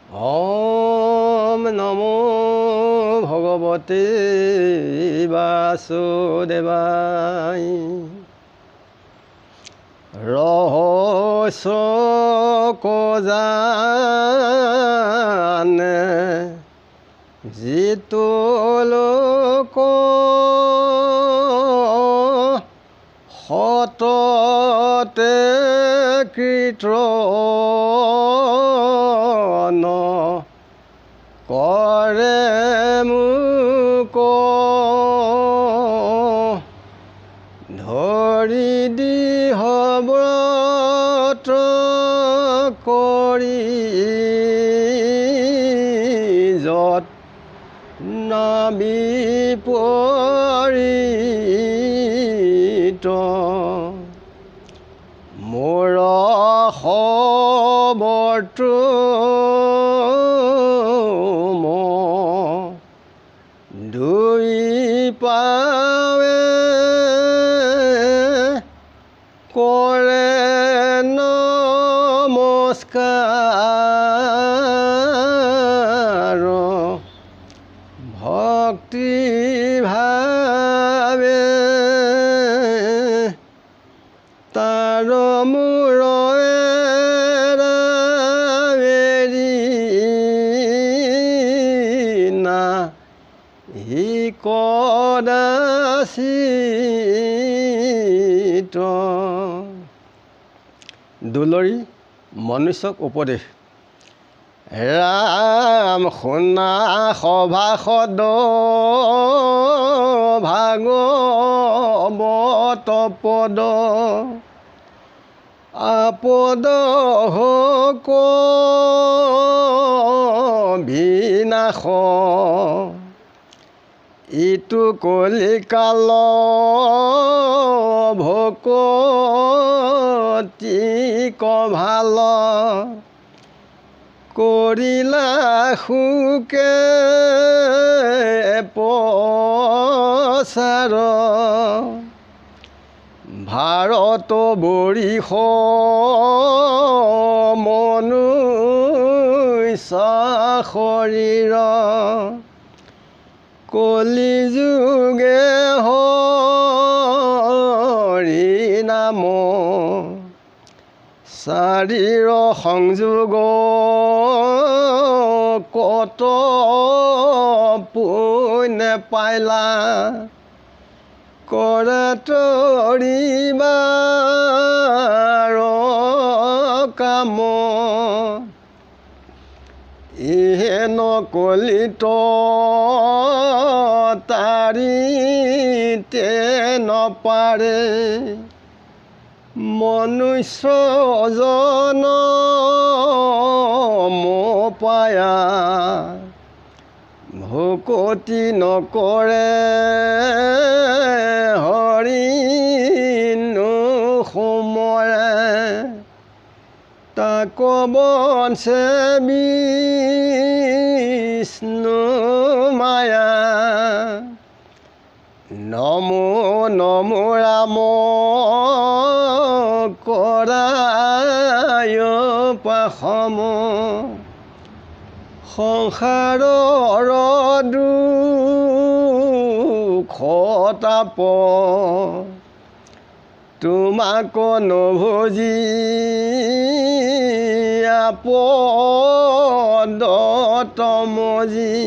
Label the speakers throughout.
Speaker 1: ওম নমো ভগবতে বাসুদেবায়। ৰহস্য জানে যিটো লোক সততে কীৰ্তন কৰে মোক ধৰি দিহ ব্ৰত কৰি যত বিপৰীত মোৰ খবৰটো দুই পাৱে কৰে নমস্কাৰ ভক্তি ভাৱে তাৰ মূৰ এৰি না হি কদাচিত। দুলৰী মনুষ্যক উপদেশ। ৰাম শুনা সভাসদ ভাগৱত পদ আপদ হক বিনাশ ইটো কলিকাল ভকতি কভাল কৰিলা সুকে প্ৰচাৰ ভাৰত বৰিষ মনুষ্য শৰীৰ কলি যুগে হৰি নাম শাৰীৰ সংযোগ কত পুণ্য পাইলা কৰাতৰিবাৰ কাম ইহেন কলিত তাৰিতে নপাৰে মনুষ্য জনম পায়া ভকতি নকৰে হৰি নোসুমৰে তাক বঞ্চে বিষ্ণু মায়া নমো নমো ৰাম কৰায় পাসম সংসাৰৰ দুখ তাপ তোমাক নভজি আপদ তমজি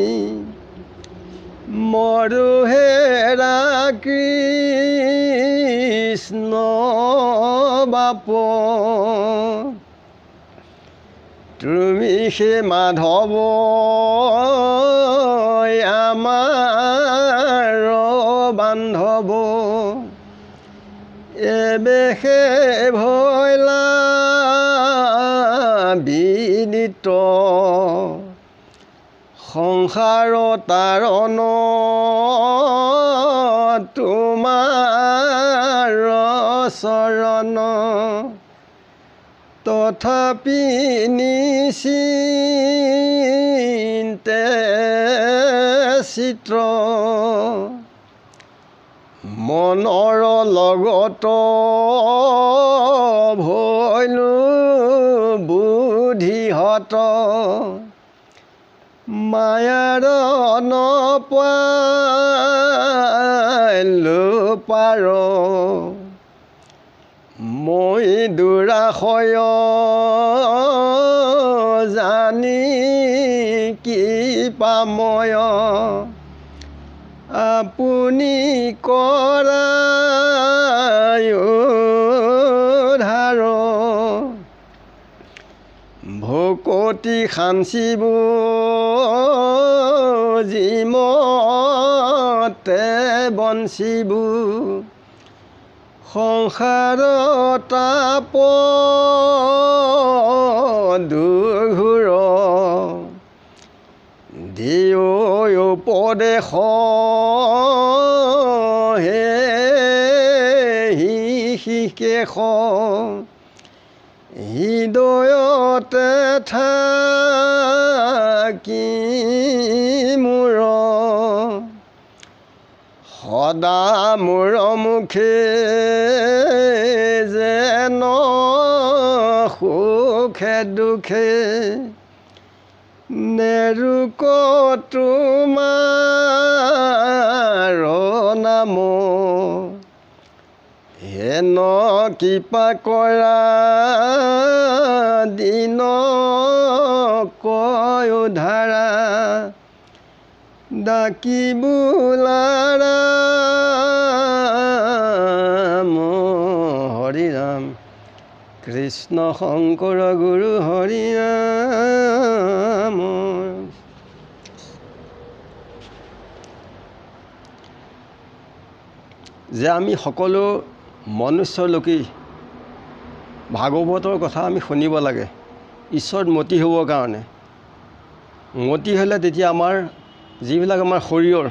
Speaker 1: মৰু হেৰা কৃষ্ণ বাপ তুমি সে মাধৱ আমাৰ বান্ধৱ এবেশে ভৈলা বিদিত সংসাৰ তাৰণ তোমাৰ চৰণ তথাপি নিচিন্তে চিত্ৰ মনৰ লগত ভৈলো বুদ্ধিহত মায়াৰ নপালো পাৰ মই দুৰাশয় জানি কি পাময় আপুনি কৰা ধাৰ ভকতি খাঞ্চিব যিমতে বঞ্চিব সংসাৰ তাপ দুঘূৰ দিও উপদেশ হে শিকেশ হৃদয়তে থাকি মোৰ সদা মোৰ মুখে যেন সুখে দুখে নেৰুক তোমাৰ নাম হেন কৃপা কৰা দিন কয় ধাৰা ডাকি বোলাৰা হৰি ৰাম কৃষ্ণ শংকৰ গুৰু হৰি ৰাম। যে আমি সকলো মনুষ্যৰ লোকেই ভাগৱতৰ কথা আমি শুনিব লাগে ঈশ্বৰত মতি হ'বৰ কাৰণে। মতি হ'লে তেতিয়া আমাৰ যিবিলাক আমাৰ শৰীৰৰ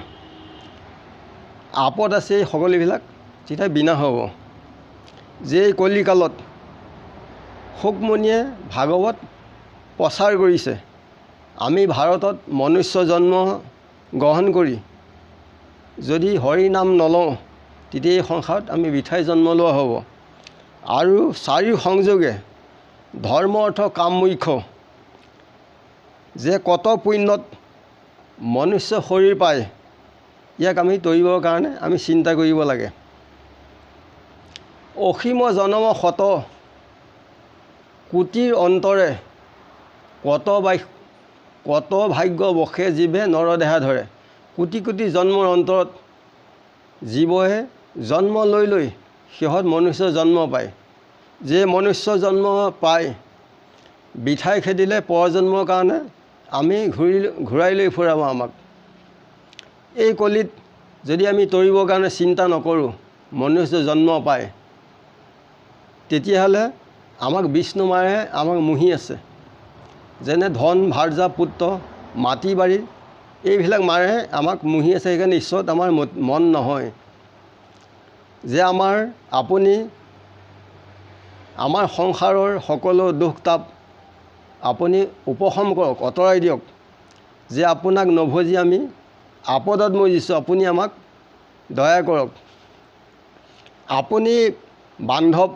Speaker 1: আপদ আছে এই সকলোবিলাক তেতিয়া বিনাশ হ'ব। যে এই কলিকালত শুকমুনিয়ে ভাগৱত প্ৰচাৰ কৰিছে, আমি ভাৰতত মনুষ্য জন্ম গ্ৰহণ কৰি যদি হৰি নাম নলওঁ তেতিয়া এই সংসাৰত আমি বৃথাই জন্ম লোৱা হ'ব। আৰু চাৰিও সংযোগে ধৰ্ম অৰ্থ কাম মোক্ষ যে কত পুণ্যত মনুষ্য শৰীৰ পায় ইয়াক আমি তৰিবৰ কাৰণে আমি চিন্তা কৰিব লাগে। অসীম জনম শত কোটিৰ অন্তৰে কত ভাগ্য বসে জীৱে নৰদেহা ধৰে। কোটি কোটি জন্মৰ অন্তৰত জীৱে জন্ম লৈ লৈ সিহঁত মনুষ্য জন্ম পায়। যে মনুষ্য জন্ম পায় বিঠাই খেদিলে পৰজন্মৰ কাৰণে আমি ঘূৰাই লৈ ফুৰাব আমাক। এই কলিত যদি আমি তৰিবৰ কাৰণে চিন্তা নকৰোঁ মনুষ্য জন্ম পায় তেতিয়াহ'লে আমাক বিষ্ণু মায়ে আমাক মুহি আছে। যেনে ধন ভাৰ্যা পুত্ৰ মাটি বাৰী এইবিলাক মাৰে আমাক মুহি আছে। সেইকাৰণে ঈশ্বৰত আমাৰ মন নহয়। যে আপুনি আমাৰ সংসাৰৰ সকলো দুখ তাপ আপুনি উপশম কৰক, আঁতৰাই দিয়ক। যে আপোনাক নভজি আমি আপদত মজিছোঁ, আপুনি আমাক দয়া কৰক। আপুনি বান্ধৱ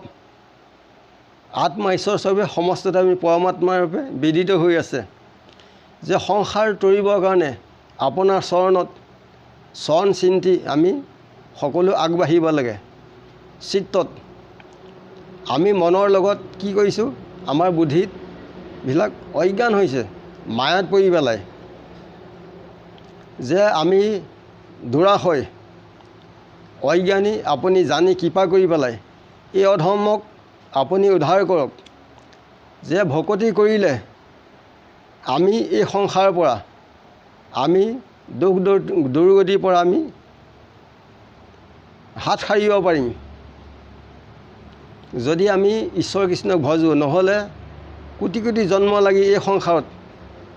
Speaker 1: আত্মা ঈশ্বৰ স্বৰূপে সমস্ততে আমি পৰমাত্মাৰ ৰূপে বিদিত হৈ আছে। যে সংসাৰ তৰিবৰ কাৰণে আপোনাৰ চৰণত চৰণ চিন্তি আমি সকলো আগবাঢ়িব লাগে। চিত্তত আমি মনৰ লগত কি কৰিছোঁ, আমাৰ বুদ্ধিতবিলাক অজ্ঞান হৈছে, মায়াত পৰি পেলাই। যে আমি দুৰাশয় অজ্ঞানী আপুনি জানি কৃপা কৰি পেলাই এই অধৰ্মক আপুনি উদ্ধাৰ কৰক। যে ভকতি কৰিলে আমি এই সংসাৰৰ পৰা আমি দুখ দুৰ্গতিৰ পৰা আমি হাত সাৰিব পাৰিম যদি আমি ঈশ্বৰ কৃষ্ণক ভজোঁ। নহ'লে কোটি কোটি জন্ম লাগি এই সংসাৰত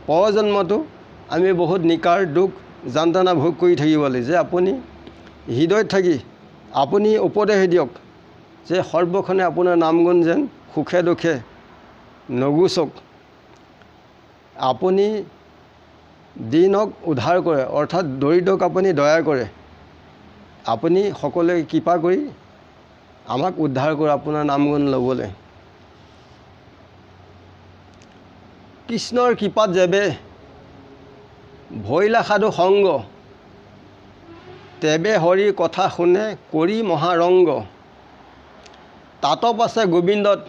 Speaker 1: পৰজন্মটো আমি বহুত নিকাৰ দুখ যন্ত্ৰণা ভোগ কৰি থাকিব লাগে। যে আপুনি হৃদয়ত থাকি আপুনি উপদেশ দিয়ক যে সৰ্বক্ষণে আপোনাৰ নামগুণ যেন সুখে দুখে নগুচক। আপুনি দিনক উদ্ধাৰ কৰে, অৰ্থাৎ দৰিদ্ৰক আপুনি দয়া কৰে। আপুনি সকলোৱে কৃপা কৰি আমাক উদ্ধাৰ কৰে আপোনাৰ নামগুণ ল'বলৈ। কৃষ্ণৰ কৃপাত যেবে ভৈলা সাধু সংগ তেবে হৰি কথা শুনে কৰি মহাৰংগ তাতপ আছে গোবিন্দত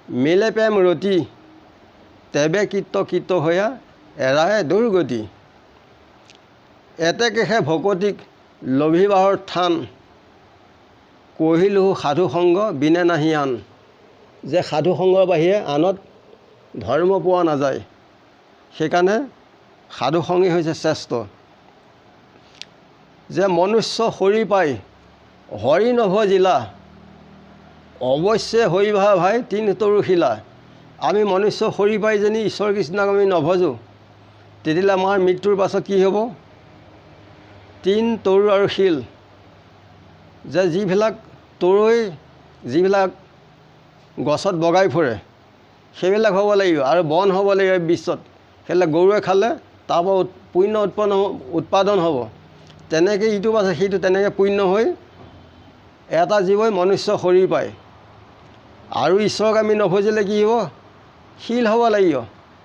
Speaker 1: মিলে প্ৰেম ৰতি তেবে কীৰ্ত হৈয়া এৰাই দুৰ্গতি এতেকেহে ভকতিক লভিবাহৰ থান কহিলো সাধু সংগ বিনে নাহি আন যে সাধু সংগৰ বাহিৰে আনত ধৰ্ম পোৱা নাযায় সেইকাৰণে সাধু সংগী হৈছে শ্ৰেষ্ঠ যে মনুষ্য শৰীৰ পাই হৰি নভজিলা অৱশ্যে হৰিভা ভাই তিন তৰু শিলা আমি মনুষ্য শৰীৰ পাই যদি ঈশ্বৰ কৃষ্ণক আমি নভজোঁ তেতিয়াহ'লে আমাৰ মৃত্যুৰ পাছত কি হ'ব তিন তৰু আৰু শিল যে যিবিলাক তৰুই যিবিলাক গছত বগাই ফুৰে সেইবিলাক হ'ব লাগিব আৰু বন হ'ব লাগিব বিশ্বত সেইবিলাক গৰুৱে খালে তাৰপৰা পুণ্য উৎপাদন হ'ব তেনেকৈ ইটো পাছত সিটো তেনেকৈ পুণ্য হৈ এটা জীৱই মনুষ্য শৰীৰ পায় আৰু ঈশ্বৰক আমি নভজিলে কি হ'ব শিল হ'ব লাগিব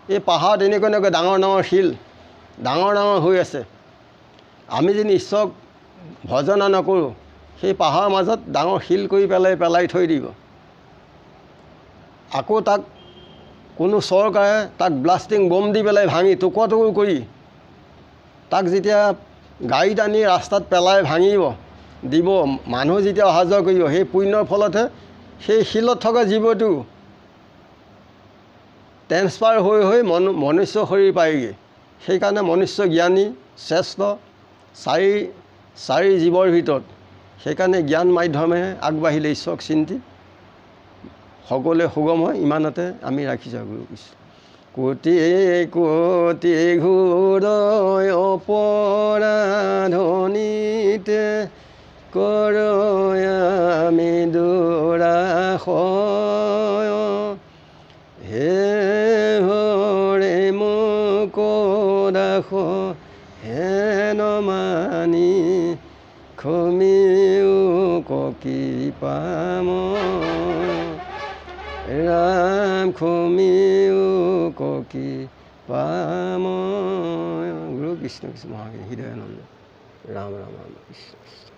Speaker 1: এই পাহাৰত এনেকৈ ডাঙৰ ডাঙৰ শিল ডাঙৰ হৈ আছে আমি যদি ঈশ্বৰক ভজনা নকৰোঁ সেই পাহাৰৰ মাজত ডাঙৰ শিল কৰি পেলাই থৈ দিব আকৌ তাক কোনো চৰকাৰে তাক ব্লাষ্টিং বম দি পেলাই ভাঙি টুকুৰা কৰি তাক যেতিয়া গাড়ীত আনি ৰাস্তাত পেলাই ভাঙিব দিব মানুহ যেতিয়া অহা যোৱা কৰিব সেই পুণ্যৰ ফলতহে সেই শিলত থকা জীৱটো ট্ৰেন্সফাৰ হৈ মনুষ্য শৰীৰ পায়গৈ সেইকাৰণে মনুষ্য জ্ঞানী শ্ৰেষ্ঠ চাৰি জীৱৰ ভিতৰত সেইকাৰণে জ্ঞান মাধ্যমেৰে আগবাঢ়িলে ঈশ্বৰক চিন্তি সকলোৱে সুগম হয় ইমানতে আমি ৰাখিছোঁ গুৰু কৃষ্ণ কোটি কোটি ঘূৰ অপৰাধনীতে কৰ আমি দুৰাশয় হে হৰে মোক ৰাখ হেন মানি খমিও কৃপাম ৰাম খমিও কৃপাম গুৰু কৃষ্ণ কৃষ্ণ মহাবীৰ হৃদয়ানন্দ ৰাম ৰাম ৰাম কৃষ্ণ